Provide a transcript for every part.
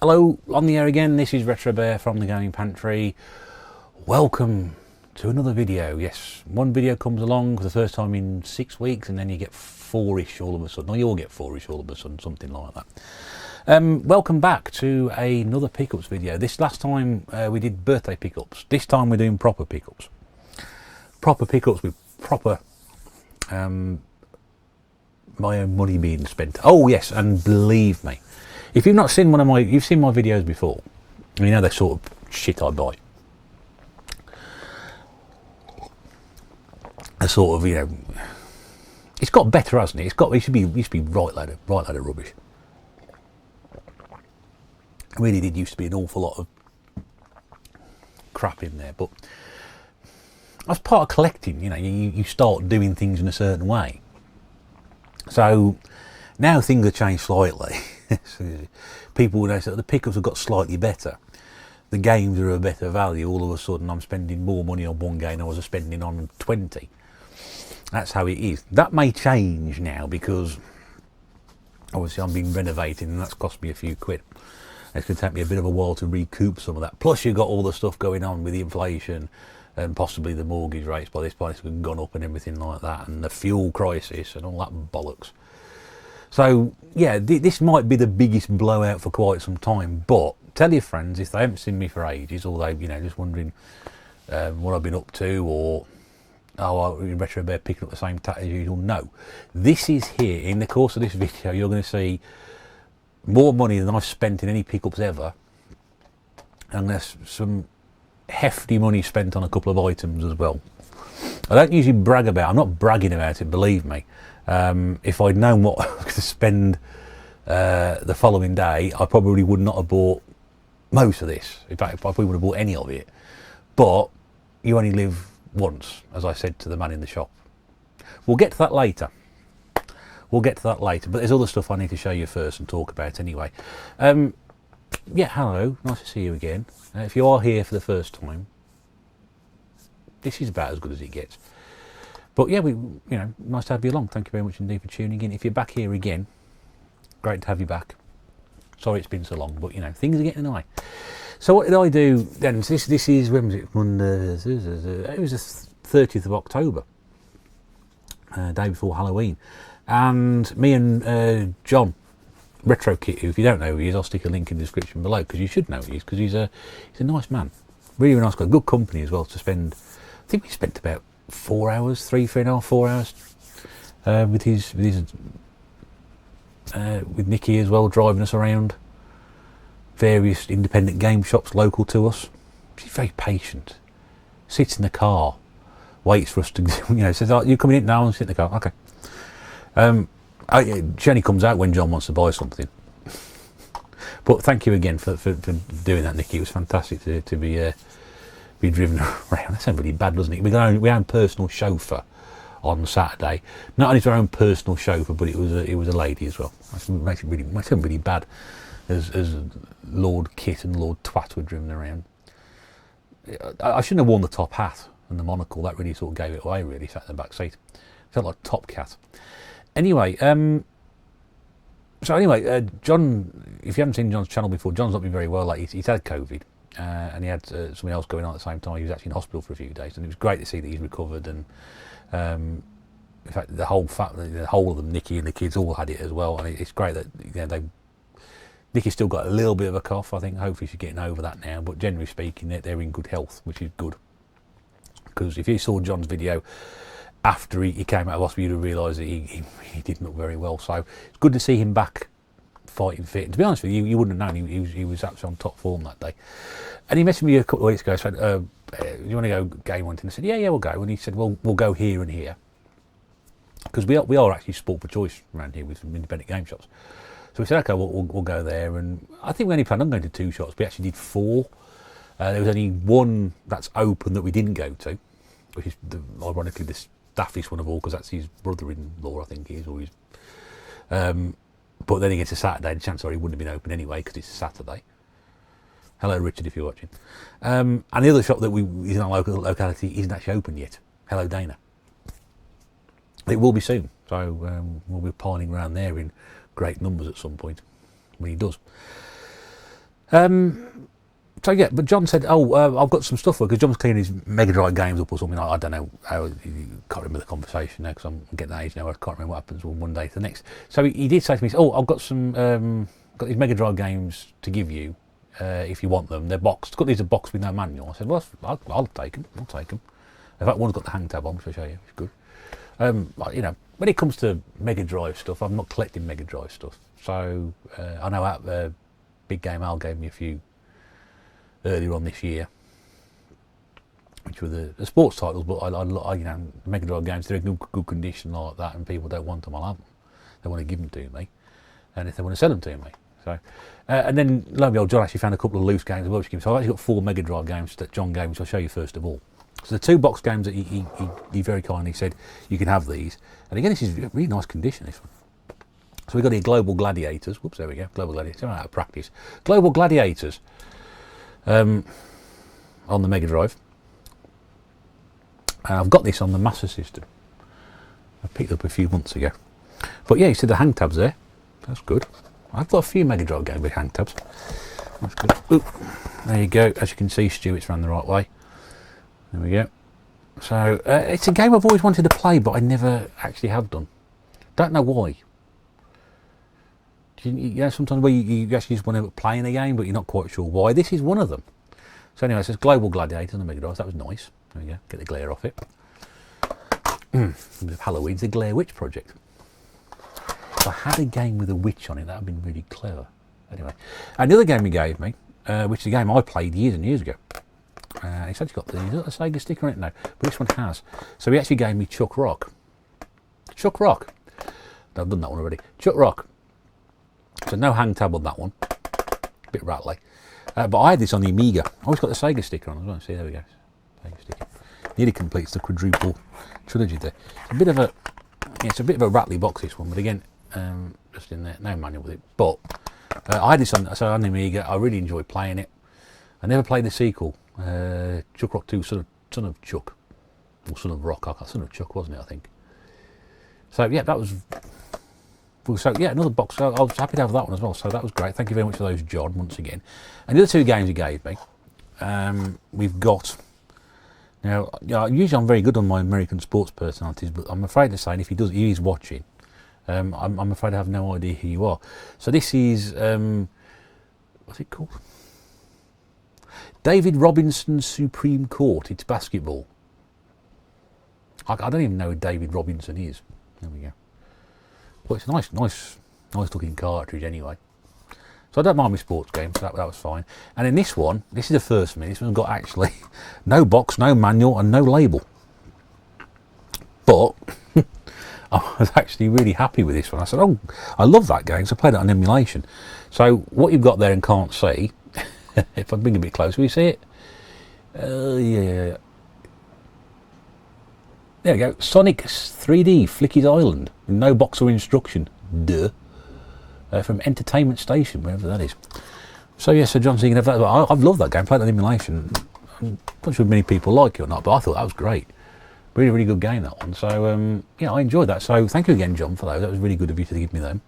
Hello, on the air again. This is Retro Bear from the Gaming Pantry. Welcome to another video. Yes, one video comes along for the first time in 6 weeks, and then you get four-ish all of a sudden, or you all get four-ish all of a sudden, something like that. Welcome back to another pickups video. This last time we did birthday pickups. This time we're doing proper pickups. Proper pickups with proper my own money being spent. Oh yes, and believe me, if you've not seen you've seen my videos before, you know the sort of shit I buy. A sort of, you know, it's got better, hasn't it? It used to be right load of rubbish. It really did used to be an awful lot of crap in there, but as part of collecting, you know, you start doing things in a certain way. So now things have changed slightly. People would say the pickups have got slightly better. The games are a better value. All of a sudden I'm spending more money on one game than I was spending on 20. That's how it is. That may change now because obviously I'm being renovated and that's cost me a few quid. It's going to take me a bit of a while to recoup some of that. Plus you've got all the stuff going on with the inflation and possibly the mortgage rates by this point have gone up and everything like that, and the fuel crisis and all that bollocks. So yeah, this might be the biggest blowout for quite some time, but tell your friends if they haven't seen me for ages, or they, you know, just wondering what I've been up to, or Retro Bear picking up the same tat as usual. No, this is here. In the course of this video you're going to see more money than I've spent in any pickups ever, and there's some hefty money spent on a couple of items as well. I don't usually brag about it. I'm not bragging about it, believe me. If I'd known what I was going to spend the following day, I probably would not have bought most of this. In fact, I probably would have bought any of it. But you only live once, as I said to the man in the shop. We'll get to that later. But there's other stuff I need to show you first and talk about anyway. Yeah, hello. Nice to see you again. If you are here for the first time, this is about as good as it gets. But yeah, nice to have you along. Thank you very much indeed for tuning in. If you're back here again, great to have you back. Sorry it's been so long, but you know, things are getting in the way. So what did I do then? This is, when was it? It was the 30th of October, day before Halloween. And me and John, Retro Kit, who, if you don't know who he is, I'll stick a link in the description below, because you should know who he is, because he's a nice man. Really, really nice guy. Good company as well to spend. I think we spent about 4 hours, 4 hours with Nicky as well, driving us around various independent game shops local to us. She's very patient. Sits in the car, waits for us to, you know, says, "Oh, you coming in now?" And sit in the car. Okay. She only comes out when John wants to buy something. But thank you again for doing that, Nicky. It was fantastic to be driven around. That sounds really bad, doesn't it? We had our own personal chauffeur on Saturday. Not only to our own personal chauffeur, but it was a lady as well. That makes it sound really bad, as Lord Kit and Lord Twat were driven around. I shouldn't have worn the top hat and the monocle. That really sort of gave it away. Really sat in the back seat. Felt like Top Cat. Anyway, John, if you haven't seen John's channel before, John's not been very well. Like he's had COVID, and he had something else going on at the same time. He was actually in hospital for a few days, and it was great to see that he's recovered. And in fact, the whole of them, Nicky and the kids, all had it as well. And it's great that, you know, Nicky's still got a little bit of a cough. I think hopefully she's getting over that now. But generally speaking, they're in good health, which is good. Because if you saw John's video after he came out of hospital, you'd realise that he didn't look very well. So it's good to see him back fighting fit. And to be honest with you, you wouldn't have known he was actually on top form that day. And he messaged me a couple of weeks ago. Said, "Do you want to go game hunting?" I said, "Yeah, we'll go." And he said, "Well, we'll go here and here," because we are actually sport for choice around here with some independent game shops. So we said, "Okay, we'll go there." And I think we only planned on going to 2 shops. We actually did 4. There was only one that's open that we didn't go to, which is ironically the daftest one of all, because that's his brother-in-law, I think he is, or his. But then again, it's a Saturday. The chances are he wouldn't have been open anyway because it's a Saturday. Hello, Richard, if you're watching. And the other shop that is in our locality isn't actually open yet. Hello, Dana. It will be soon, so we'll be piling around there in great numbers at some point when he does. So yeah, but John said, I've got some stuff because John was cleaning his Mega Drive games up or something. I don't know how, you can't remember the conversation now because I'm getting that age now where I can't remember what happens from one day to the next. So he did say to me, I've got some, got these Mega Drive games to give you if you want them. They're boxed. Got these a box with no manual. I said, well, I'll take them. I'll take them. In fact, one's got the hang tab on, which I'll show you. It's good. You know, when it comes to Mega Drive stuff, I'm not collecting Mega Drive stuff. So I know Big Game Al gave me a few earlier on this year, which were the sports titles, but I you know, Mega Drive games, they're in good condition like that, and people don't want them, I'll have them. They want to give them to me, and if they want to sell them to me. So, and then lo and behold, John actually found a couple of loose games as well. So I've actually got 4 Mega Drive games that John gave me, which I'll show you first of all. So the 2 box games that he very kindly said, you can have these. And again, this is really nice condition, this one. So we've got here Global Gladiators. Whoops, there we go. Global Gladiators. I'm out of practice. Global Gladiators. On the Mega Drive. I've got this on the Master System. I picked it up a few months ago. But yeah, you see the hang tabs there. That's good. I've got a few Mega Drive games with hang tabs. That's good. Ooh, there you go. As you can see, Stu, it's ran the right way. There we go. So it's a game I've always wanted to play, but I never actually have done. Don't know why. You know, sometimes where you actually just want to play in a game, but you're not quite sure why. This is one of them. So anyway, it says Global Gladiator on the Mega Drive. That was nice. There we go. Get the glare off it. Halloween's the Glare Witch Project. If I had a game with a witch on it, that would have been really clever. Anyway, another game he gave me, which is a game I played years and years ago. It's actually got the Sega sticker on it now, but this one has. So he actually gave me Chuck Rock. Chuck Rock. I've done that one already. Chuck Rock. So no hang tab on that one. A bit rattly. But I had this on the Amiga. I always got the Sega sticker on as well. See, there we go. Sega sticker. Nearly completes the quadruple trilogy there. It's a bit of a, yeah, it's a bit of a rattly box, this one, but again, just in there, no manual with it. But I had this on the Amiga. I really enjoyed playing it. I never played the sequel. Chuck Rock 2, Son of Chuck, or Son of Rock. Son of Chuck, wasn't it? I think. So yeah, that was. So yeah, another box. So I was happy to have that one as well. So that was great. Thank you very much for those, John, once again. And the other 2 games he gave me, we've got. Now, usually I'm very good on my American sports personalities, but I'm afraid to say, and if he is watching, I'm afraid I have no idea who you are. So this is what's it called? David Robinson's Supreme Court. It's basketball. I don't even know who David Robinson is. There we go. Well, it's a nice looking cartridge anyway. So I don't mind my sports games, so that was fine. And in this one, this is the first for me. This one's got actually no box, no manual, and no label. But I was actually really happy with this one. I said, oh, I love that game, so I played it on emulation. So what you've got there and can't see, if I bring it a bit closer, will you see it? Yeah. There we go. Sonic 3D Flicky's Island. No box or instruction. Duh. From Entertainment Station, wherever that is. So yeah, so John's thinking of that. I've loved that game. Played it on emulation. I'm not sure if many people like it or not, but I thought that was great. Really, really good game, that one. So yeah, I enjoyed that. So thank you again, John, for that. That was really good of you to give me them.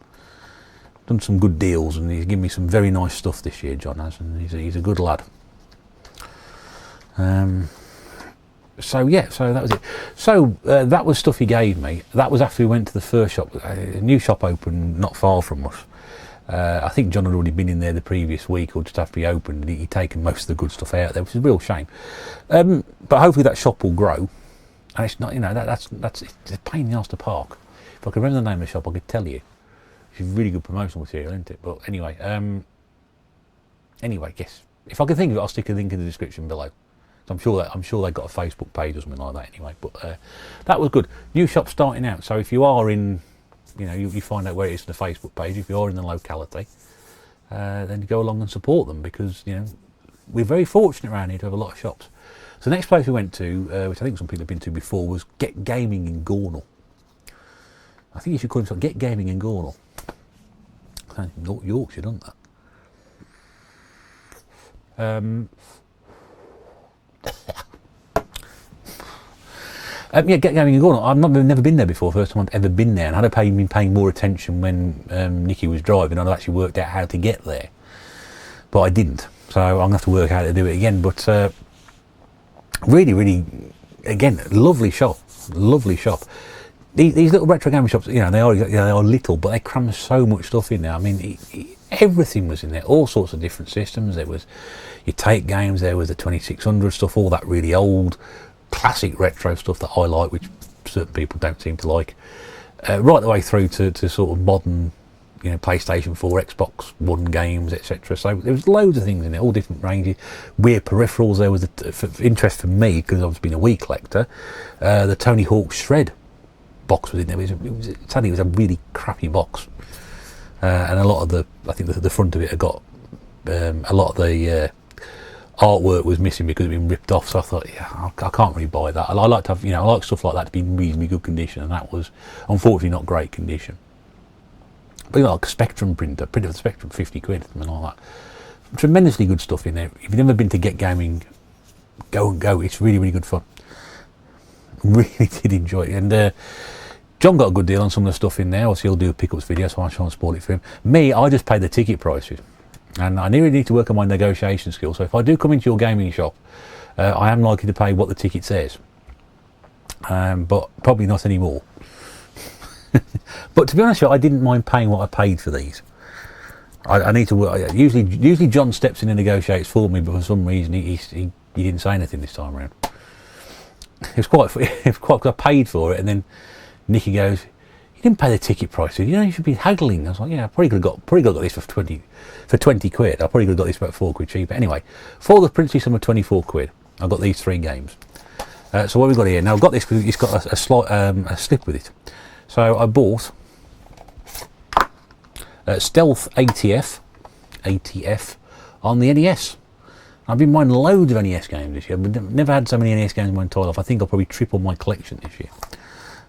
Done some good deals, and he's given me some very nice stuff this year, John has, and he's a good lad. So yeah, so that was it. So that was stuff he gave me. That was after we went to the first shop. A new shop opened not far from us. I think John had already been in there the previous week, or just after he opened, and he'd taken most of the good stuff out there, which is a real shame. But hopefully that shop will grow. And it's not, you know, it's a pain in the arse to park. If I could remember the name of the shop, I could tell you. It's really good promotional material, isn't it? But anyway, yes. If I can think of it, I'll stick a link in the description below. I'm sure they've got a Facebook page or something like that anyway. But that was good. New shop starting out. So if you are in, you know, you find out where it is on the Facebook page. If you are in the locality, then you go along and support them, because, you know, we're very fortunate around here to have a lot of shops. So the next place we went to, which I think some people have been to before, was Get Gaming in Gornal. I think you should call it Get Gaming in Gornal. North Yorkshire, doesn't that? Yeah, Get Gaming in Gornal. I've never been there before. First time I've ever been there, and I'd have been paying more attention when Nikki was driving. I'd actually worked out how to get there. but I didn't. So I'm going to have to work out how to do it again. But really, really, again, lovely shop. Lovely shop. These little retro gaming shops, you know, they are little, but they cram so much stuff in there. I mean, everything was in there, all sorts of different systems. There was your take games, there was the 2600 stuff, all that really old, classic retro stuff that I like, which certain people don't seem to like. Right the way through to sort of modern, you know, PlayStation 4, Xbox One games, etc. So there was loads of things in there, all different ranges. Weird peripherals. There was interest for me because I've been a Wii collector. The Tony Hawk Shred box was in there. Sadly, it was a really crappy box, and a lot of I think the front of it had got a lot of the artwork was missing because it had been ripped off. So I thought, yeah, I can't really buy that. I like to have, you know, I like stuff like that to be in reasonably good condition, and that was unfortunately not great condition. But you know, like a Spectrum printer for the Spectrum, 50 quid, something like that. Tremendously good stuff in there. If you've never been to Get Gaming, go and go. It's really, really good fun. Really did enjoy it. And John got a good deal on some of the stuff in there. Obviously, he'll do a pickups video, so I'll try and spoil it for him. Me, I just paid the ticket prices. And I really need to work on my negotiation skills. So if I do come into your gaming shop, I am likely to pay what the ticket says. But probably not anymore. But to be honest with you, I didn't mind paying what I paid for these. I need to work. Usually John steps in and negotiates for me, but for some reason he didn't say anything this time around. It was quite because I paid for it, and then Nicky goes, "You didn't pay the ticket price, you know, you should be haggling." I was like, "Yeah, I probably could have got this for 20 quid. I probably could have got this for about 4 quid cheaper." Anyway, for the princely sum of 24 quid, I got these 3 games. So what we've got here now, I've got this because it's got a slip with it. So I bought Stealth ATF on the NES. I've been buying loads of NES games this year, but never had so many NES games in my entire life. I think I'll probably triple my collection this year.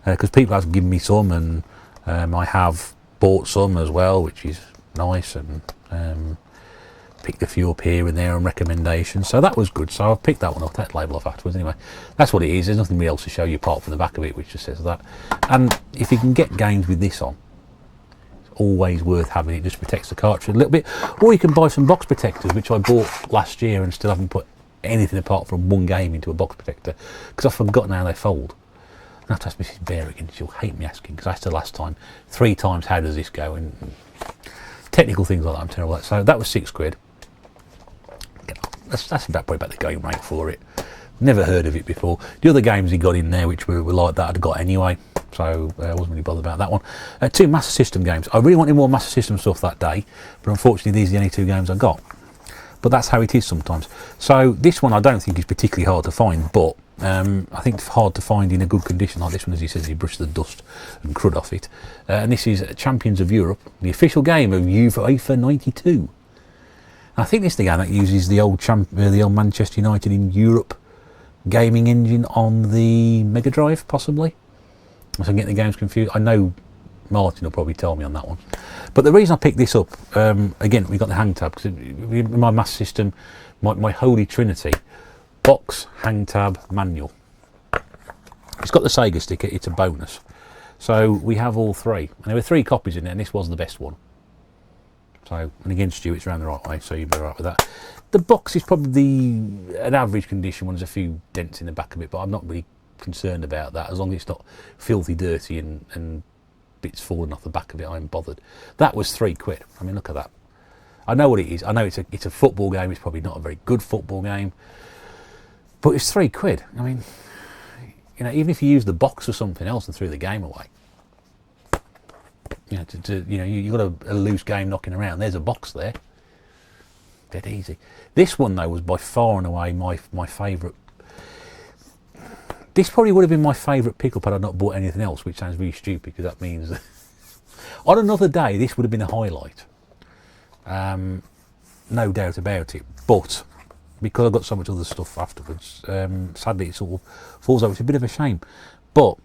Because people have given me some, and I have bought some as well, which is nice, and picked a few up here and there on recommendations, so that was good. So I've picked that one off, that label off afterwards. Anyway, that's what it is. There's nothing really else to show you apart from the back of it, which just says that. And if you can get games with this on, it's always worth having. It just protects the cartridge a little bit. Or you can buy some box protectors, which I bought last year and still haven't put anything apart from one game into a box protector because I've forgotten how they fold. I have to ask Mrs. Bear again. She'll hate me asking because I asked her last time 3 times, how does this go, and technical things like that I'm terrible at. So that was 6 quid. That's probably about the going rate for it. Never heard of it before. The other games he got in there, which were like that, I'd got anyway, so I wasn't really bothered about that one. 2 Master System games. I really wanted more Master System stuff that day, but unfortunately these are the only 2 games I got. But that's how it is sometimes. So this one I don't think is particularly hard to find, but I think it's hard to find in a good condition like this one, as he says, he brushed the dust and crud off it. And this is Champions of Europe, the official game of UEFA 92. I think this is the game that uses the old Manchester United in Europe gaming engine on the Mega Drive, possibly. So I'm getting the games confused. I know Martin will probably tell me on that one. But the reason I picked this up, again, we got the hang tab, because in my Master System, my holy trinity, box, hang tab, manual. It's got the Sega sticker, it's a bonus. So we have all 3. And there were 3 copies in there, and this was the best one. So, and again, Stu, it's around the right way, so you'll be right with that. The box is probably an average condition one. There's a few dents in the back of it, but I'm not really concerned about that. As long as it's not filthy dirty and bits falling off the back of it, I'm bothered. That was 3 quid. I mean, look at that. I know what it is. I know it's a football game. It's probably not a very good football game, but it's 3 quid. I mean, you know, even if you use the box or something else and threw the game away, you know, you've got a loose game knocking around. There's a box there. Dead easy. This one though was by far and away my favourite. This probably would have been my favourite pick-up had I not bought anything else, which sounds really stupid because that means that on another day this would have been a highlight. No doubt about it. But because I've got so much other stuff afterwards, sadly it sort of falls over. It's a bit of a shame. But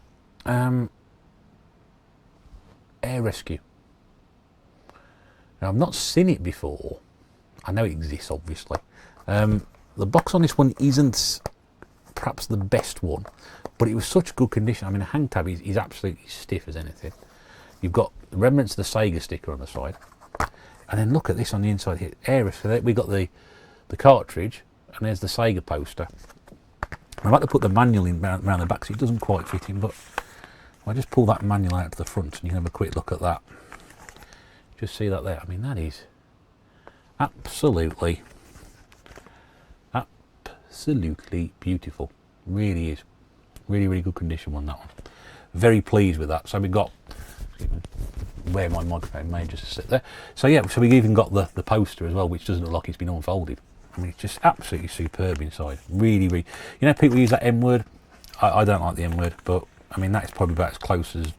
Air Rescue. Now I've not seen it before. I know it exists, obviously. The box on this one isn't perhaps the best one, but it was such good condition. I mean, the hang tab is absolutely stiff as anything. You've got the remnants of the Sega sticker on the side. And then look at this on the inside here, Aeris. So we got the cartridge, and there's the Sega poster. I've had to put the manual in around the back so it doesn't quite fit in, but I'll just pull that manual out to the front and you can have a quick look at that. Just see that there. I mean, that is absolutely beautiful. Really is. Really, really good condition on that one. Very pleased with that. So we've got, where my microphone may just sit there. So yeah, so we've even got the poster as well, which doesn't look like it's been unfolded. I mean, it's just absolutely superb inside. Really, really. You know, people use that M word. I don't like the M word, but I mean, that's probably about as close as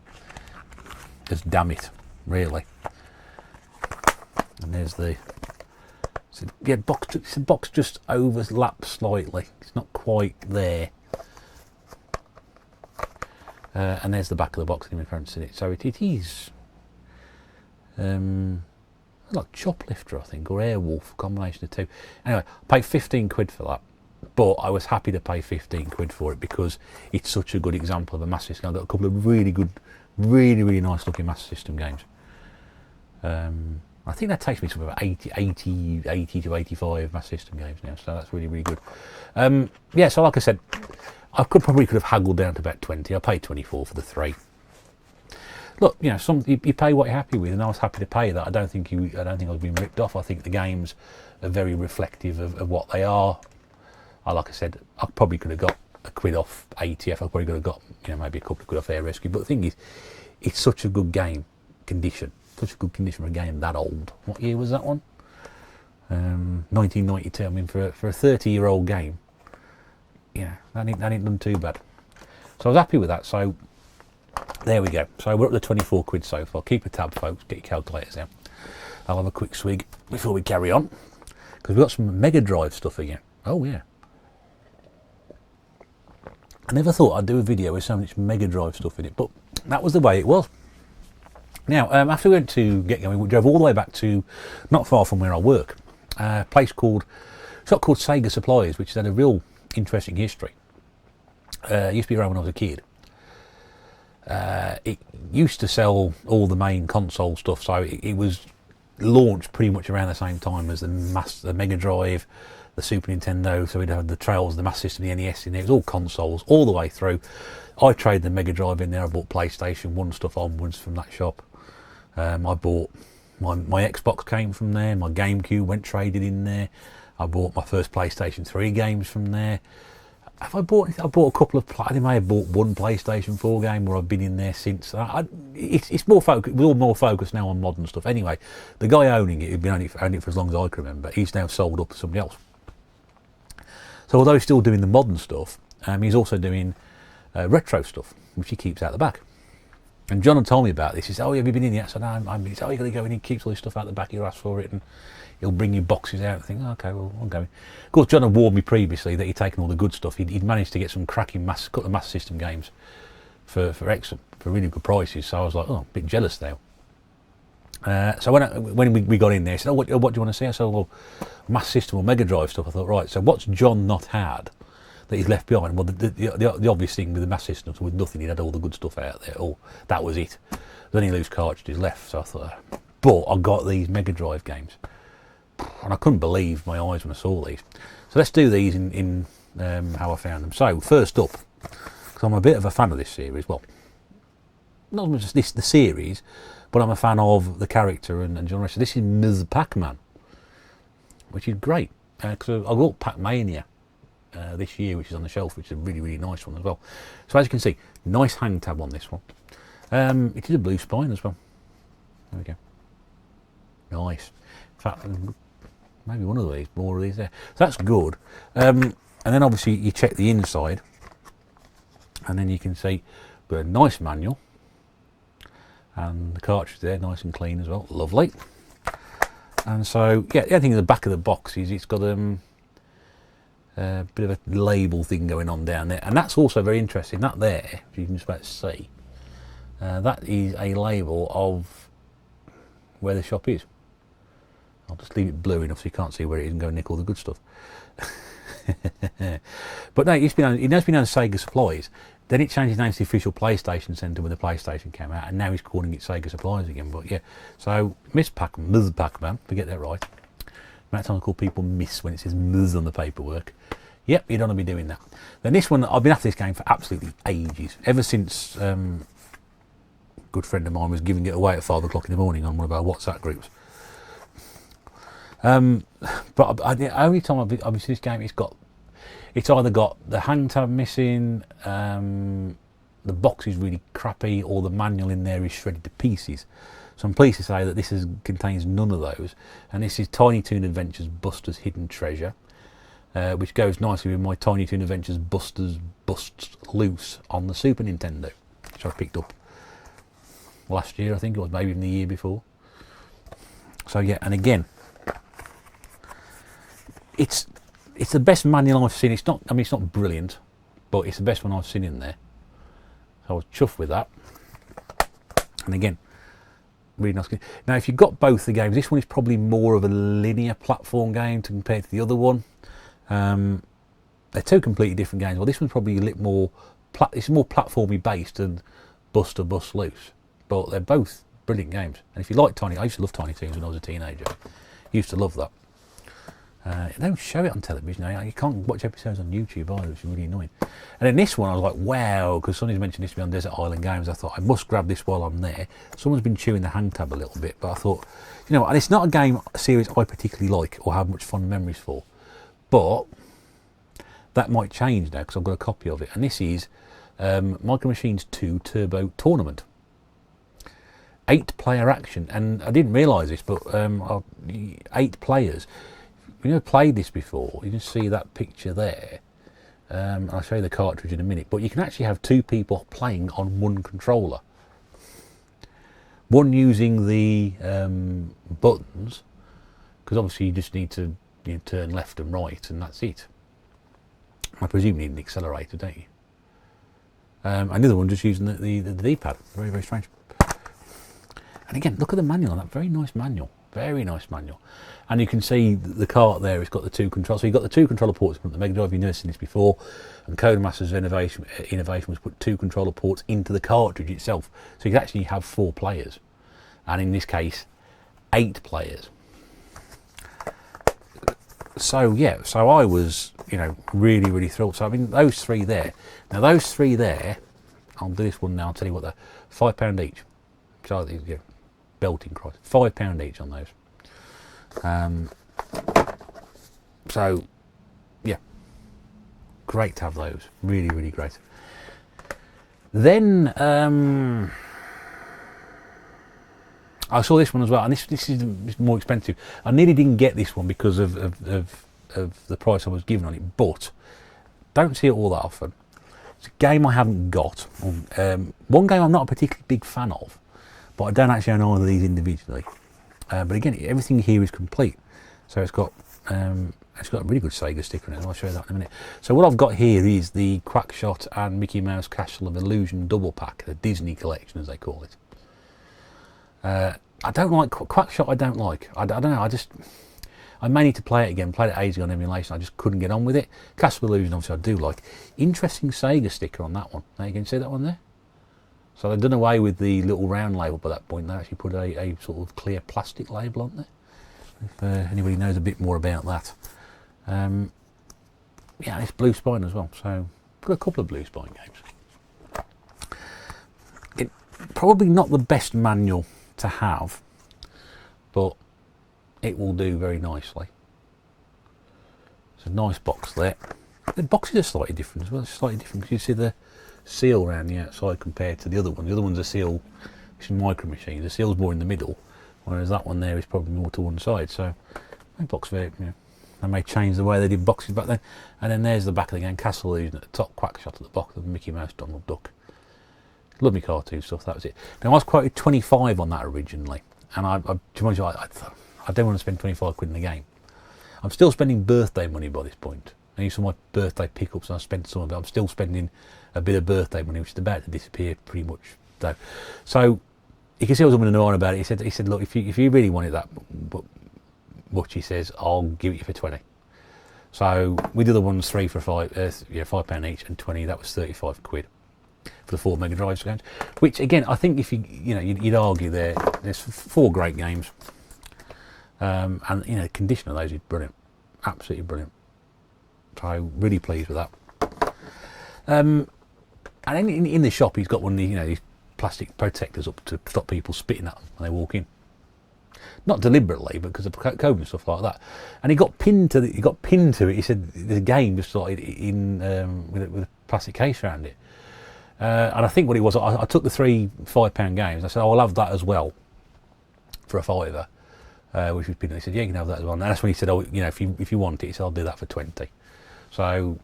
damn it, really. And there's the, so yeah, the box just overlaps slightly. It's not quite there. And there's the back of the box in front of it. So it is like Choplifter, I think, or Airwolf, combination of two. Anyway, I paid 15 quid for that, but I was happy to pay 15 quid for it because it's such a good example of a Master System. I've got a couple of really good, really, really nice looking Master System games. I think that takes me to about 80 to 85 Master System games now, so that's really, really good. Yeah, so like I said, I probably could have haggled down to about 20. I paid 24 for the 3. Look, you know, you pay what you're happy with, and I was happy to pay that. I don't think I was being ripped off. I think the games are very reflective of what they are. Like I said, I probably could have got a quid off ATF. I probably could have got, you know, maybe a couple of quid off Air Rescue. But the thing is, it's such a good game condition. Such a good condition for a game that old. What year was that one? 1992. I mean, for a 30-year-old game, yeah, that ain't done too bad. So I was happy with that. So there we go. So we're up to 24 quid so far. Keep a tab, folks. Get your calculators out. I'll have a quick swig before we carry on, because we've got some Mega Drive stuff again. Oh yeah. I never thought I'd do a video with so much Mega Drive stuff in it, but that was the way it was. Now, after we went to get going, we drove all the way back to not far from where I work. A place called Sega Supplies, which has had a real interesting history. It used to be around when I was a kid. It used to sell all the main console stuff, so it was launched pretty much around the same time as the Mega Drive, the Super Nintendo. So we'd have the Trails, the Master System, the NES in there. It was all consoles all the way through. I traded the Mega Drive in there. I bought PlayStation 1 stuff onwards from that shop. I bought my Xbox came from there. My GameCube went traded in there. I bought my first PlayStation 3 games from there. I bought a couple of. I may have bought one PlayStation 4 game, where I've been in there since. It's more focused. We're all more focused now on modern stuff. Anyway, the guy owning it, who'd been owning it for as long as I can remember, he's now sold up to somebody else. So although he's still doing the modern stuff, he's also doing retro stuff, which he keeps out the back. And John had told me about this. He said, "Oh, have you been in yet?" I said, "No, he said, oh, you got to go in. He keeps all this stuff out the back. He'll ask for it, and he'll bring you boxes out." And think, oh, "Okay, well, I'm going." Of course, John had warned me previously that he'd taken all the good stuff. He'd managed to get some cracking couple of Master System games for really good prices. So I was like, "Oh, a bit jealous now." So when we got in there, he said, "Oh, what do you want to see?" I said, "Well, Master System or Mega Drive stuff." I thought, right. So what's John not had that he's left behind? Well, the obvious thing with the Master System, with nothing, he had all the good stuff out there. Oh, that was it. There's only loose cartridges left. So I thought, but I got these Mega Drive games, and I couldn't believe my eyes when I saw these. So let's do these in how I found them. So first up, because I'm a bit of a fan of this series. Well, not as much as the series, but I'm a fan of the character and genre. So this is Ms. Pac-Man, which is great, because I got Pac-Mania this year, which is on the shelf, which is a really, really nice one as well. So as you can see, nice hang tab on this one. It is a blue spine as well. There we go. Nice. In fact, maybe one of these, more of these there. So that's good. And then obviously you check the inside, and then you can see got a nice manual, and the cartridge there, nice and clean as well. Lovely. And so, yeah, the other thing in the back of the box is it's got a bit of a label thing going on down there, and that's also very interesting. That there, if you can just about see, that is a label of where the shop is. I'll just leave it blue enough so you can't see where it is and go nick all the good stuff. But no, it's now been on Sega Supplies. Then it changed its name to the official PlayStation Centre when the PlayStation came out, and now he's calling it Sega Supplies again. But yeah, so Ms. Pac-Man, forget that right. Amount of time I call people Miss when it says Ms on the paperwork. Yep, you don't want to be doing that. Then this one, I've been after this game for absolutely ages. Ever since a good friend of mine was giving it away at 5 o'clock in the morning on one of our WhatsApp groups. But the only time I've seen this game, it's either got the hang tab missing, the box is really crappy, or the manual in there is shredded to pieces. So I'm pleased to say that this contains none of those, and this is Tiny Toon Adventures Buster's Hidden Treasure, which goes nicely with my Tiny Toon Adventures Buster's Busts Loose on the Super Nintendo, which I picked up last year, I think it was, maybe even the year before. So yeah, and again, it's the best manual I've seen. It's not brilliant, but it's the best one I've seen in there. So I was chuffed with that. And again, really nice. Now, if you've got both the games, this one is probably more of a linear platform game compared to the other one. They're two completely different games. Well, this one's probably a little more, it's more platformy based than Buster Bust Loose. But they're both brilliant games. And if you like I used to love Tiny Toons when I was a teenager. Used to love that. They don't show it on television. You can't watch episodes on YouTube either, which is really annoying. And then this one, I was like, wow, because somebody's mentioned this to me on Desert Island Games. I thought, I must grab this while I'm there. Someone's been chewing the hang tab a little bit, but I thought, and it's not a series I particularly like or have much fond memories for. But that might change now, because I've got a copy of it. And this is Micro Machines 2 Turbo Tournament. 8-player action. And I didn't realise this, but 8 players. If you've never played this before, you can see that picture there. I'll show you the cartridge in a minute, but you can actually have 2 people playing on one controller. One using the buttons, because obviously you just need to turn left and right, and that's it. I presume you need an accelerator, don't you? And the other one just using the D-pad. Very, very strange. And again, look at the manual on that. Very nice manual. Very nice manual. And you can see the cart there, it's got the 2 controls. So you've got the 2 controller ports from the Mega Drive. You've never seen this before. And Codemaster's innovation was put 2 controller ports into the cartridge itself. So you can actually have 4 players. And in this case, 8 players. So yeah, so I was, really, really thrilled. So I mean, those 3 there. Now those 3 there, I'll do this one now. I'll tell you what, they're £5 each. So belting price, £5 each on those. So yeah, great to have those. Really, really great. Then I saw this one as well, and this is more expensive. I nearly didn't get this one because of the price I was given on it, but don't see it all that often. It's a game I haven't got. One game I'm not a particularly big fan of, but I don't actually own all of these individually. But again, everything here is complete. So it's got a really good Sega sticker in it. I'll show you that in a minute. So what I've got here is the Quackshot and Mickey Mouse Castle of Illusion double pack, the Disney collection as they call it. I don't like Quackshot. I don't like. I don't know. I may need to play it again. Played it ages ago on emulation. I just couldn't get on with it. Castle of Illusion, obviously, I do like. Interesting Sega sticker on that one. Now you can see that one there. So they've done away with the little round label by that point. They actually put a sort of clear plastic label on there. If anybody knows a bit more about that. Yeah, it's Blue Spine as well. So got a couple of Blue Spine games. Probably not the best manual to have, but it will do very nicely. It's a nice box there. The boxes are slightly different as well. It's slightly different because you see the seal around the outside compared to the other one. The other one's a seal, it's in Micro Machines. The seal's more in the middle, whereas that one there is probably more to one side. So, my box very, they may change the way they did boxes back then. And then there's the back of the game, Castle Illusion at the top, Quackshot at the bottom, of Mickey Mouse, Donald Duck. Lovely cartoon stuff, that was it. Now I was quoted 25 on that originally, and I to be honest, I don't want to spend 25 quid in the game. I'm still spending birthday money by this point. I use some of my birthday pickups and I spent some of it. I'm still spending a bit of birthday money, which is about to disappear pretty much. So you can see I was on about it. He said, look, if you really want it that much, he says, I'll give it you for 20. So we did the ones £3 for £5, £5 each, and 20. That was 35 quid. for the 4 Mega Drive games. Which again, I think if you'd argue there's 4 great games, and the condition of those is brilliant, absolutely brilliant. So really pleased with that. And in the shop, he's got one of these plastic protectors up to stop people spitting at them when they walk in. Not deliberately, but because of code and stuff like that. And he got pinned to it. He said the game just started in with a plastic case around it. And I think what it was, I took the 3 £5 games. I said, I'll have that as well for a £5, which was pinned. He said, yeah, you can have that as well. And that's when he said, oh, if you want it, he said, I'll do that for 20. So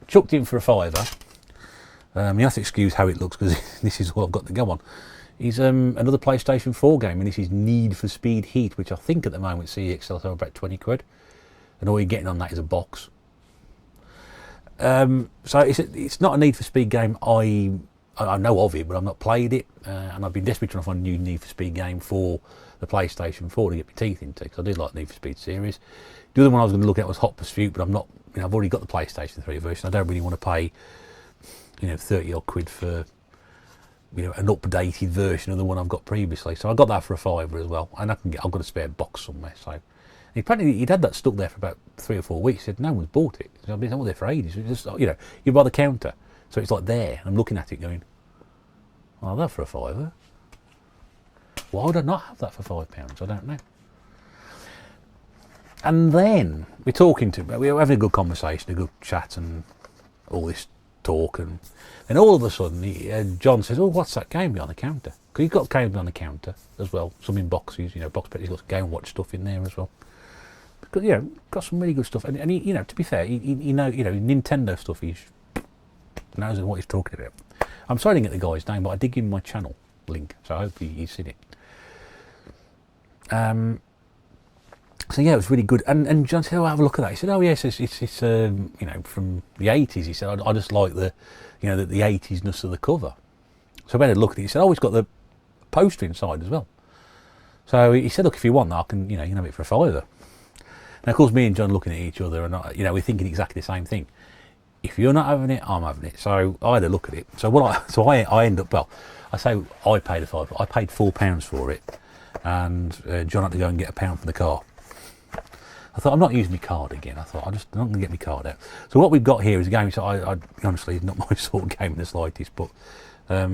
chucked in for a £5. You have to excuse how it looks because this is what I've got to go on. Is another PlayStation 4 game, and this is Need for Speed Heat, which I think at the moment CEX sells for about 20 quid, and all you're getting on that is a box. So it's not a Need for Speed game I know of it, but I've not played it, and I've been desperate trying to find a new Need for Speed game for the PlayStation 4 to get my teeth into, because I do like Need for Speed series. The other one I was going to look at was Hot Pursuit, but I'm not. I've already got the PlayStation 3 version. I don't really want to pay 30 odd quid for an updated version of the one I've got previously. So I got that for a £5 as well, and I've got a spare box somewhere. So apparently he'd had that stuck there for about 3 or 4 weeks. He said no one's bought it. So I've been there for ages. It's just you're by the counter, so it's like there. I'm looking at it going, I'll have that for a £5. Why would I not have that for £5? I don't know. And then we're having a good conversation, a good chat, and all this talk, and then all of a sudden John says, oh, what's that game behind the counter? Because he's got games behind the counter as well, some in boxes, box pets. He's got Game Watch stuff in there as well. Because, got some really good stuff, and he, to be fair, he knows, Nintendo stuff. He knows what he's talking about. I'm sorry I didn't get the guy's name, but I did give him my channel link, so hopefully he's seen it. So yeah, it was really good. And John said, "Oh, have a look at that." He said, "Oh yes, it's from the '80s." He said, "I just like the 80s-ness of the cover." So I had a look at it. He said, "Oh, it's got the poster inside as well." So he said, "Look, if you want that, I can, you can have it for a £5." Now, of course, me and John looking at each other, and we're thinking exactly the same thing. If you're not having it, I'm having it. So I had a look at it. So I end up, I say I paid I paid £4 for it, and John had to go and get £1 from the car. I thought, I'm not using my card again. I thought, I'm not going to get my card out. So what we've got here is a game, so I honestly, it's not my sort of game in the slightest, but I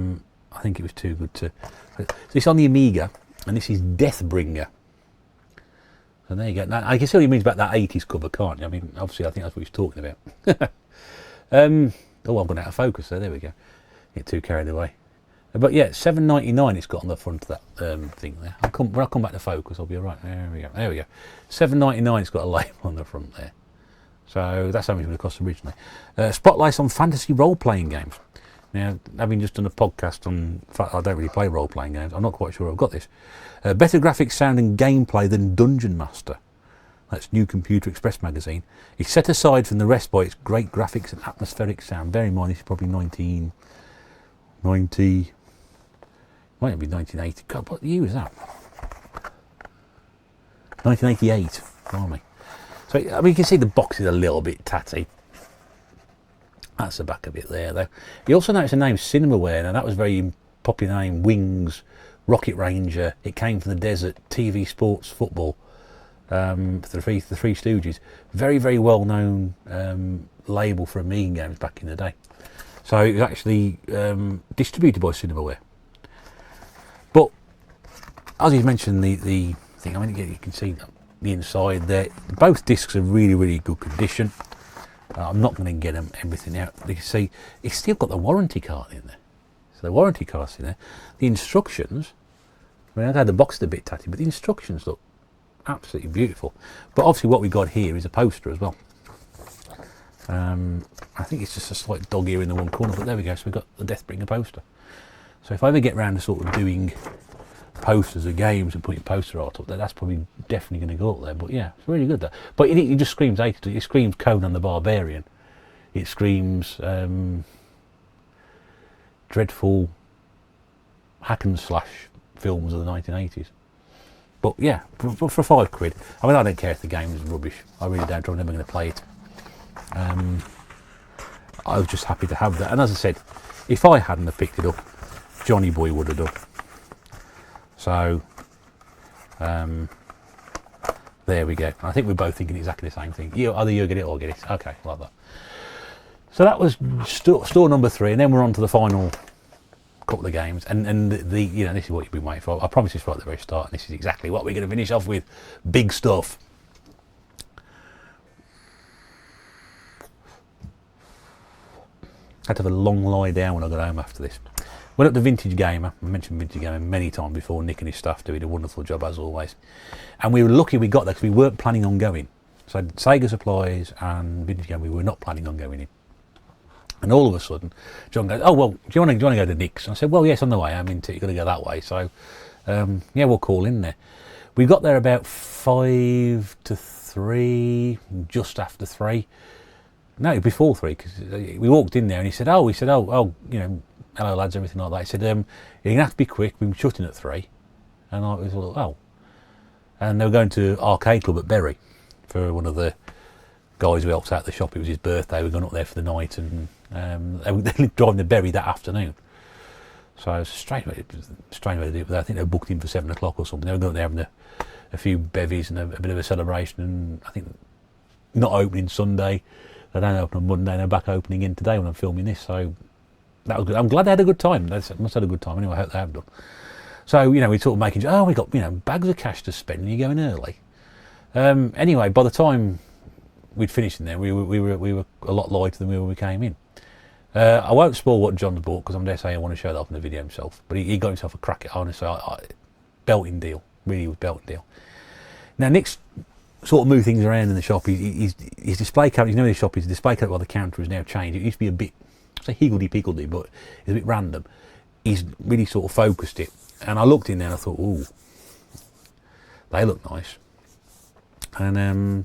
think it was too good to... So it's on the Amiga, and this is Deathbringer. So there you go. Now, I can see what he means about that 80s cover, can't you? I mean, obviously, I think that's what he's talking about. Oh, I've gone out of focus there. There we go. Get too carried away. But yeah, $7.99 it's got on the front of that thing there. When I come back to focus, I'll be all right. There we go. There we go. $7.99 it's got a label on the front there. So that's how much it would have cost originally. Spotlights on fantasy role-playing games. Now, having just done a podcast on... In fact, I don't really play role-playing games. I'm not quite sure I've got this. Better graphics, sound and gameplay than Dungeon Master. That's New Computer Express magazine. It's set aside from the rest by its great graphics and atmospheric sound. Bear in mind, this is probably 1990... Might be 1980. God, what year was that? 1988. Blimey. So, I mean, you can see the box is a little bit tatty. That's the back of it there, though. You also notice the name Cinemaware. Now, that was a very popular name. Wings, Rocket Ranger. It came from the desert. TV Sports Football. The Three Stooges. Very, very well-known label for Amiga games back in the day. So it was actually distributed by Cinemaware. But as you mentioned, the thing, I mean, you can see the inside there. Both discs are really, really good condition. I'm not going to get everything out. You can see it's still got the warranty card in there. So the warranty card's in there. The instructions, I mean, I've had the box a bit tatty, but the instructions look absolutely beautiful. But obviously what we got here is a poster as well. I think it's just a slight dog ear in the one corner, but there we go. So we've got the Deathbringer poster. So if I ever get round to sort of doing posters of games and putting poster art up there, that's probably definitely going to go up there. But yeah, it's really good that. But it just screams 80. It screams Conan the Barbarian. It screams dreadful hack and slash films of the 1980s. But yeah, for £5, I mean, I don't care if the game is rubbish. I really don't. I'm never going to play it. I was just happy to have that. And as I said, if I hadn't have picked it up, Johnny Boy would have done. So, there we go. I think we're both thinking exactly the same thing. Either you get it or I get it. Okay, like that. So that was store number 3, and then we're on to the final couple of games. And the this is what you've been waiting for. I promised this right at the very start, and this is exactly what we're going to finish off with. Big stuff. I had to have a long lie down when I got home after this. Went up to Vintage Gamer. I mentioned Vintage Gamer many times before. Nick and his staff doing a wonderful job as always. And we were lucky we got there because we weren't planning on going. So Sega Supplies and Vintage Gamer, we were not planning on going in. And all of a sudden, John goes, "Oh well, do you want to go to Nick's?" And I said, "Well, yes, on the way. I'm into. You've got to go that way." So yeah, we'll call in there. We got there about 5 to 3, just after 3. No, before 3, because we walked in there and he said, "Oh, hello lads," everything like that. He said, "You're gonna have to be quick. We're shutting at 3." And I was like, "Oh." And they were going to Arcade Club at Bury for one of the guys who helped out the shop. It was his birthday. We were going up there for the night, and they were driving to Bury that afternoon. So it was a strange way to do it. But I think they were booked in for 7 o'clock or something. They were going there having a few bevies and a bit of a celebration. And I think not opening Sunday. They don't open on Monday. And they're back opening in today when I'm filming this. So that was good. I'm glad they had a good time. They must have had a good time anyway. I hope they have done. So we sort of making, we got bags of cash to spend. And you're going early. Anyway, by the time we'd finished in there, we were a lot lighter than we were when we came in. I won't spoil what John's bought because I'm dare say I want to show that off in the video himself. But he got himself a crack at, honestly, belting deal. Really was belting deal. Now Nick's sort of moved things around in the shop. His display cabinet, his shop, his display cabinet by the counter has now changed. It used to be a bit, say higgledy-piggledy, but it's a bit random. He's really sort of focused it. And I looked in there and I thought, ooh, they look nice. And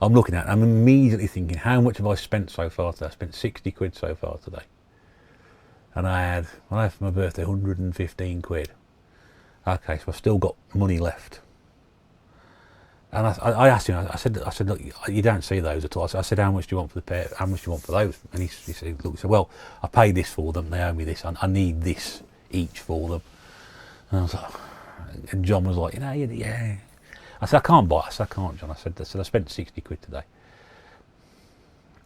I'm looking at it, I'm immediately thinking, how much have I spent so far today? I spent 60 quid so far today. And I had, when I had for my birthday, 115 quid. Okay, so I've still got money left. And I asked him, I said, look, you don't see those at all. I said, how much do you want for the pair? How much do you want for those? And he said, look, well, I paid this for them. They owe me this. I need this each for them. And I was like, and John was like, yeah. I said, I can't buy it. I said, I can't, John. I said, I spent 60 quid today.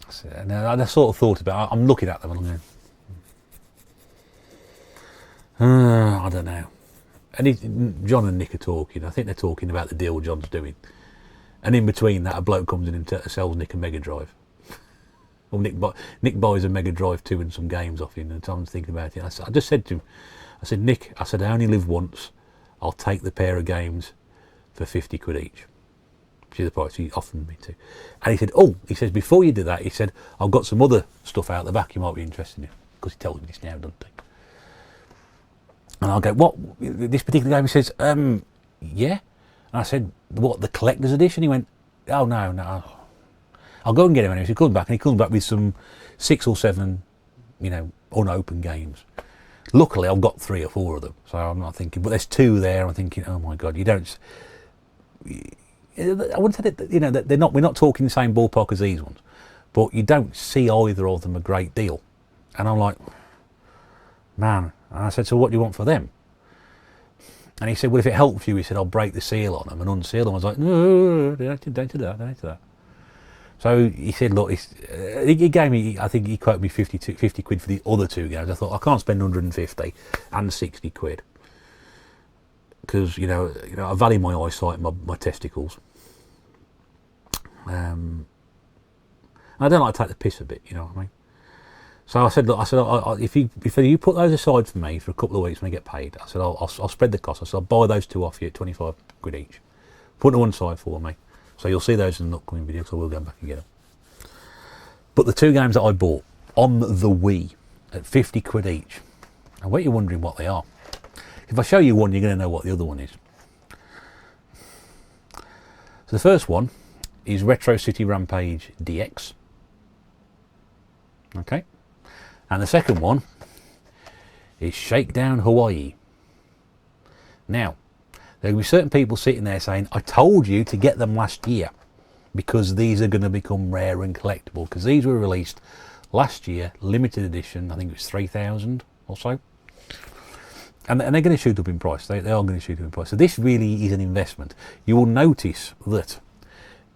I said, and I sort of thought about it. I'm looking at them and I'm going, I don't know. And John and Nick are talking. I think they're talking about the deal John's doing. And in between that, a bloke comes in and sells Nick a Mega Drive. Well, Nick buys a Mega Drive 2 and some games off him. And Tom's thinking about it. I just said to him, I said, Nick, I said, I only live once. I'll take the pair of games for 50 quid each. Which is the price he offered me to. And he said, he says, before you do that, he said, I've got some other stuff out the back you might be interested in. Because he tells me this now, doesn't he? And I'll go, what? This particular game? He says, yeah. And I said, what, the collector's edition? He went, oh, no. I'll go and get him anyway. So he comes back, and he comes back with some 6 or 7, unopened games. Luckily, I've got 3 or 4 of them. So I'm not thinking, but there's 2 there. I'm thinking, oh my God, you don't... I wouldn't say that, we're not talking the same ballpark as these ones, but you don't see either of them a great deal. And I'm like, man. And I said, so what do you want for them? And he said, well, if it helps you, he said, I'll break the seal on them and unseal them. I was like, no, don't do that. So he said, look, he gave me, I think he quoted me 50 quid for the other 2 games. I thought, I can't spend 150 and 60 quid. Because, I value my eyesight and my testicles. And I don't like to take the piss a bit, you know what I mean? So I said, look, if you put those aside for me for a couple of weeks when I get paid, I said, I'll spread the cost. I said, I'll buy those 2 off you at 25 quid each. Put them on one side for me. So you'll see those in an upcoming video, so we'll go back and get them. But the 2 games that I bought on the Wii at 50 quid each, I bet you're wondering what they are. If I show you one, you're going to know what the other one is. So the first one is Retro City Rampage DX. Okay. And the second one is Shakedown Hawaii. Now, there will be certain people sitting there saying, I told you to get them last year because these are going to become rare and collectible because these were released Last year, limited edition, I think it was 3,000 or so. And they're going to shoot up in price. They are going to shoot up in price. So this really is an investment. You will notice that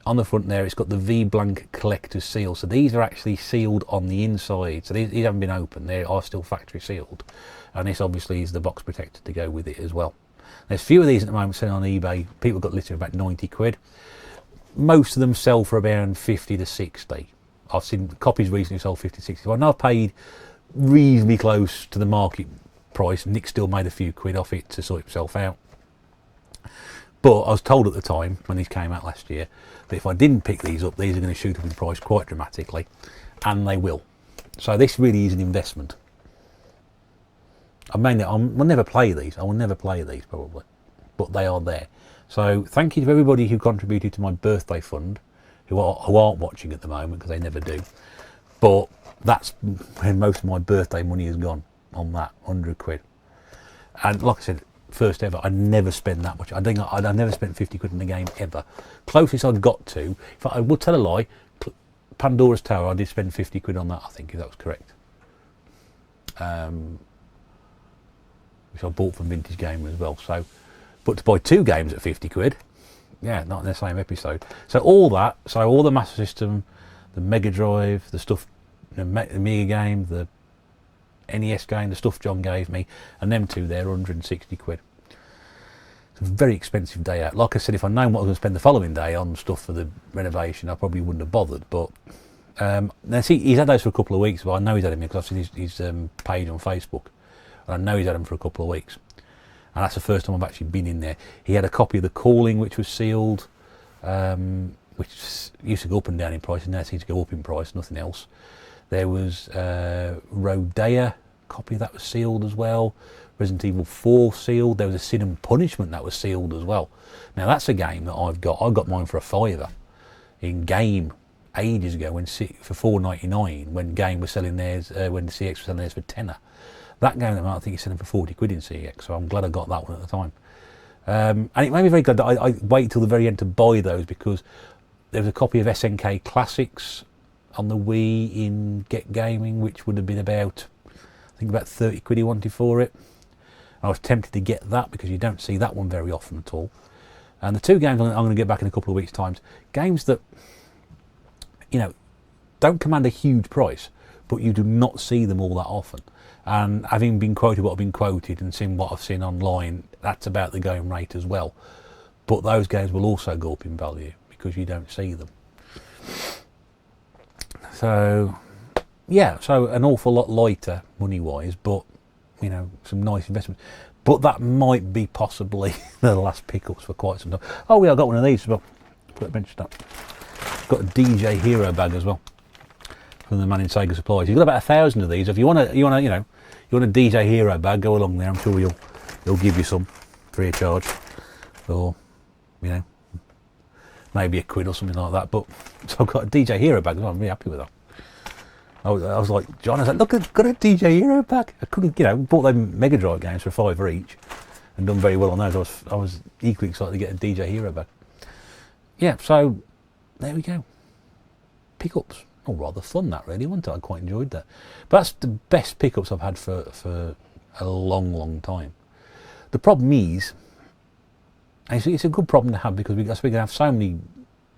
on the front there, it's got the V Blank collector's seal. So these are actually sealed on the inside. So these haven't been opened. They are still factory sealed. And this obviously is the box protector to go with it as well. There's a few of these at the moment selling on eBay. People got listed about 90 quid. Most of them sell for around 50 to 60. I've seen copies recently sold 50 to 60. I know I've paid reasonably close to the market price. Nick still made a few quid off it to sort himself out. But I was told at the time, when these came out last year, that if I didn't pick these up, these are going to shoot up in price quite dramatically. And they will. So this really is an investment. I'll never play these. I will never play these probably. But they are there. So thank you to everybody who contributed to my birthday fund, who aren't watching at the moment, because they never do. But that's where most of my birthday money has gone, on that, 100 quid. And like I said, first ever, I never spent that much. I think I never spent 50 quid in the game ever. Closest I got to, in fact, I will tell a lie, Pandora's Tower, I did spend 50 quid on that, I think, if that was correct. Which I bought from Vintage Gamer as well. So, but to buy 2 games at 50 quid, yeah, not in the same episode. So all that, so all the Master System, the Mega Drive, the stuff, the Amiga game, the NES game, the stuff John gave me, and them 2 there, 160 quid. It's a very expensive day out. Like I said, if I'd known what I was going to spend the following day on stuff for the renovation, I probably wouldn't have bothered. But now see, he's had those for a couple of weeks, but I know he's had them because I've seen his page on Facebook. And I know he's had them for a couple of weeks. And that's the first time I've actually been in there. He had a copy of The Calling, which was sealed, which used to go up and down in price, and now it seems to go up in price, nothing else. There was Rodea, copy of that was sealed as well. Resident Evil 4 sealed. There was a Sin and Punishment that was sealed as well. Now that's a game that I've got. I got mine for a £5 in Game ages ago for $4.99 when Game was selling theirs, when the CX was selling theirs for £10. That game, I think, is selling for 40 quid in CX, so I'm glad I got that one at the time. And it made me very glad that I waited till the very end to buy those, because there was a copy of SNK Classics on the Wii in Get Gaming, which would have been about, I think, about 30 quid he wanted for it. I was tempted to get that because you don't see that one very often at all. And the 2 games I'm going to get back in a couple of weeks' time, games that, you know, don't command a huge price, but you do not see them all that often. And having been quoted what I've been quoted and seen what I've seen online, that's about the going rate as well. But those games will also go up in value because you don't see them. So, yeah, so an awful lot lighter money-wise, but, you know, some nice investments. But that might be possibly the last pickups for quite some time. Oh, yeah, I got one of these as well. Put it mentioned up. Got a DJ Hero bag as well from the man in Sega Supplies. You've got about 1,000 of these. If you want a DJ Hero bag, go along there. I'm sure he'll give you some free of charge, or, you know, maybe a quid or something like that. But so I've got a DJ Hero bag. I'm really happy with that. I was like, John, I was like, look, I've got a DJ Hero bag. I couldn't, you know, bought them Mega Drive games for £5 each and done very well on those. I was equally excited to get a DJ Hero bag. Yeah, so there we go. Pickups. Oh, rather fun that, really, wasn't it? I quite enjoyed that. But that's the best pickups I've had for a long, long time. The problem is, and it's a good problem to have, because we're going to have so many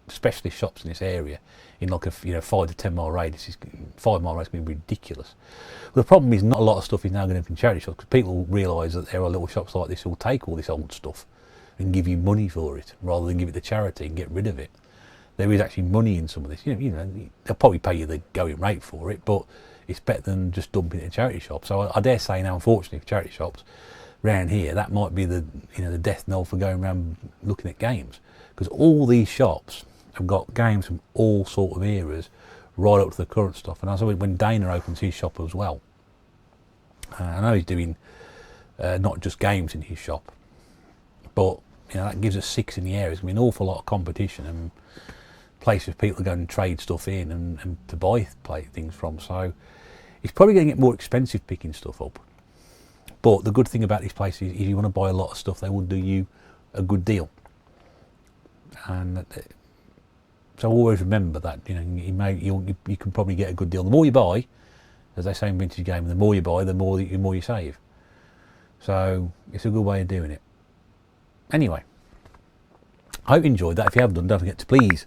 specialist shops in this area in like a 5 to 10 mile radius. 5 mile radius is going to be ridiculous. But the problem is not a lot of stuff is now going to be in charity shops, because people realise that there are little shops like this who will take all this old stuff and give you money for it rather than give it to charity and get rid of it. There is actually money in some of this. You know, they'll probably pay you the going rate for it, but it's better than just dumping it in a charity shop. So I dare say now, unfortunately, for charity shops around here, that might be the death knell for going around looking at games, because all these shops have got games from all sort of eras right up to the current stuff. And I saw when Dana opens his shop as well. I know he's doing not just games in his shop, but that gives us 6 in the area. It's going to be an awful lot of competition and places for people to go and trade stuff in and to buy things from. So it's probably going to get more expensive picking stuff up. But the good thing about these places is if you want to buy a lot of stuff, they will do you a good deal. And So always remember that, you know, you can probably get a good deal. The more you buy, as they say in vintage gaming, the more you buy, the more you save. So it's a good way of doing it. Anyway, I hope you enjoyed that. If you haven't done, don't forget to please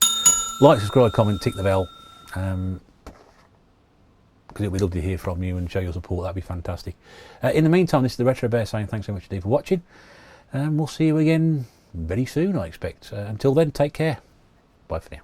like, subscribe, comment, tick the bell, because it'll be lovely to hear from you and show your support. That'd be fantastic. In the meantime, this is the Retro Bear saying thanks so much indeed for watching, and we'll see you again very soon, I expect. Until then, take care. Bye for now.